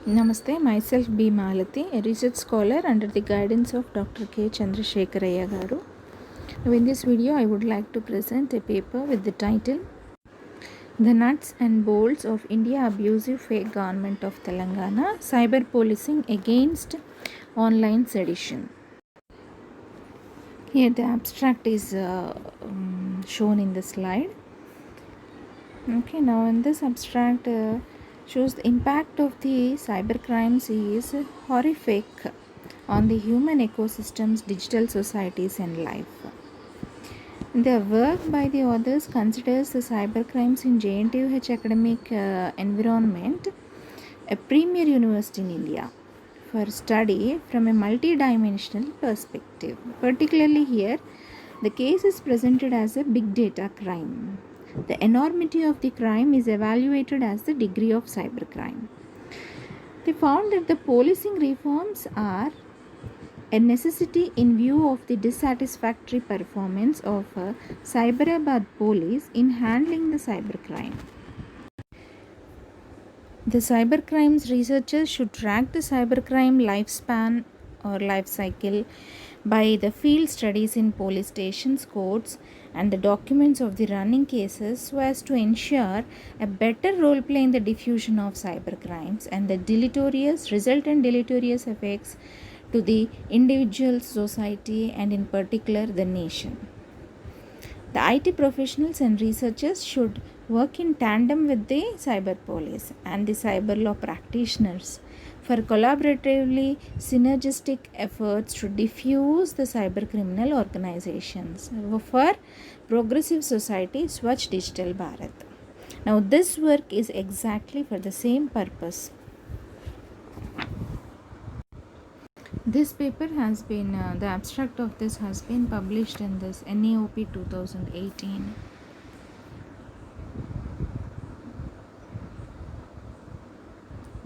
Namaste, myself B. Malati, a research scholar under the guidance of Dr. K. Chandrasekharaya Garu. Now, in this video, I would like to present a paper with the title The Nuts and Bolts of India Abusive Fake Government of Telangana Cyber Policing Against Online Sedition. Here, the abstract is shown in the slide. Okay, now in this abstract shows the impact of the cybercrimes is horrific on the human ecosystems, digital societies and life. The work by the authors considers the cybercrimes in JNTUH academic environment a premier university in India for study from a multi-dimensional perspective. Particularly here, the case is presented as a big data crime. The enormity of the crime is evaluated as the degree of cybercrime. They found that the policing reforms are a necessity in view of the dissatisfactory performance of Cyberabad police in handling the cybercrime. The cybercrimes researchers should track the cybercrime lifespan or life cycle by the field studies in police stations, courts, and the documents of the running cases so as to ensure a better role play in the diffusion of cybercrimes and the resultant deleterious effects to the individual, society, and in particular the nation. The IT professionals and researchers should work in tandem with the cyber police and the cyber law practitioners for collaboratively synergistic efforts to diffuse the cyber criminal organizations for progressive society Swachh Digital Bharat. Now this work is exactly for the same purpose. This paper has been, the abstract of this has been published in this NAOP 2018.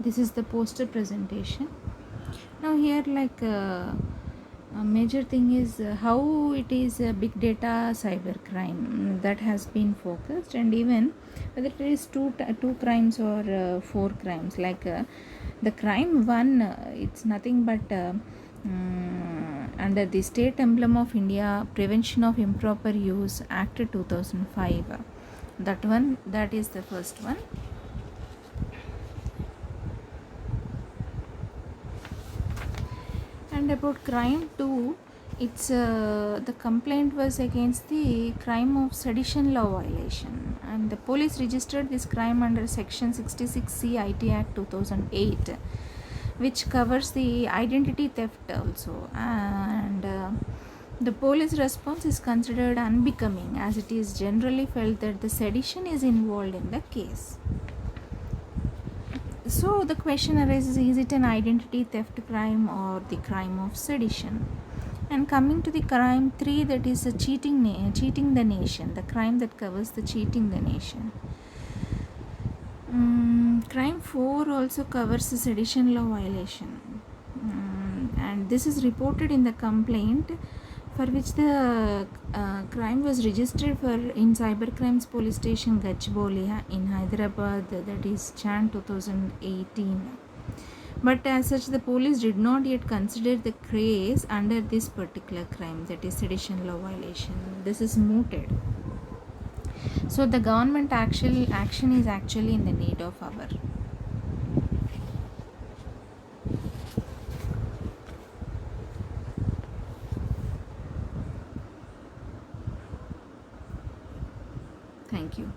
This is the poster presentation. Now here a major thing is how it is a big data cyber crime that has been focused, and even whether it is two crimes or four crimes. The crime one, it's nothing but under the State Emblem of India Prevention of Improper Use Act 2005. That is the first one. And about crime 2, it's the complaint was against the crime of sedition law violation, and the police registered this crime under section 66C IT Act 2008, which covers the identity theft also, and the police response is considered unbecoming as it is generally felt that the sedition is involved in the case. So the question arises, is it an identity theft crime or the crime of sedition? And coming to the crime 3, that is the cheating the nation, the crime that covers the cheating the nation. Crime 4 also covers the sedition law violation, and this is reported in the complaint for which the crime was registered for in Cybercrimes Police Station Gachibowli in Hyderabad, that is Jan 2018. But as such, the police did not yet consider the case under this particular crime, that is sedition law violation. This is mooted. So the government action is actually in the need of hour. Thank you.